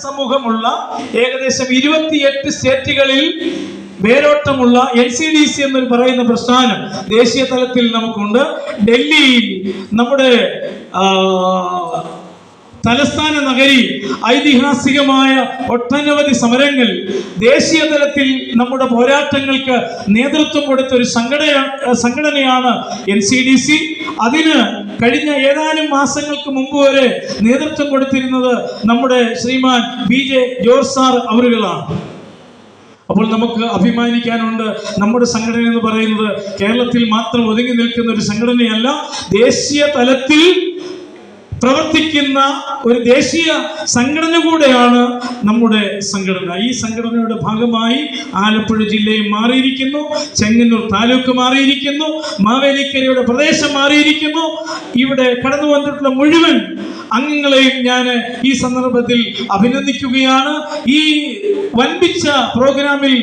സമൂഹമുള്ള ഏകദേശം 28 സ്റ്റേറ്റുകളിൽ വേരോട്ടമുള്ള NCDC എന്ന് പറയുന്ന പ്രസ്ഥാനം ദേശീയ തലത്തിൽ നമുക്കുണ്ട്. ഡൽഹിയിൽ നമ്മുടെ തലസ്ഥാന നഗരി ഐതിഹാസികമായ ഒട്ടനവധി സമരങ്ങൾ ദേശീയ തലത്തിൽ നമ്മുടെ പോരാട്ടങ്ങൾക്ക് നേതൃത്വം കൊടുത്ത ഒരു സംഘടനയാണ് NCDC. അതിന് കഴിഞ്ഞ ഏതാനും മാസങ്ങൾക്ക് മുമ്പ് വരെ നേതൃത്വം കൊടുത്തിരുന്നത് നമ്മുടെ ശ്രീമാൻ BJ ജോർജ് സാർ അവരുകളാണ്. അപ്പോൾ നമുക്ക് അഭിമാനിക്കാനുണ്ട്. നമ്മുടെ സംഘടന എന്ന് പറയുന്നത് കേരളത്തിൽ മാത്രം ഒതുങ്ങി നിൽക്കുന്ന ഒരു സംഘടനയല്ല, ദേശീയ തലത്തിൽ പ്രവർത്തിക്കുന്ന ഒരു ദേശീയ സംഘടന കൂടെയാണ് നമ്മുടെ സംഘടന. ഈ സംഘടനയുടെ ഭാഗമായി ആലപ്പുഴ ജില്ലയും മാറിയിരിക്കുന്നു, ചെങ്ങന്നൂർ താലൂക്ക് മാറിയിരിക്കുന്നു, മാവേലിക്കരയുടെ പ്രദേശം മാറിയിരിക്കുന്നു. ഇവിടെ കടന്നു വന്നിട്ടുള്ള മുഴുവൻ അംഗങ്ങളെയും ഞാൻ ഈ സന്ദർഭത്തിൽ അഭിനന്ദിക്കുകയാണ്. ഈ വൻപിച്ച പ്രോഗ്രാമിൽ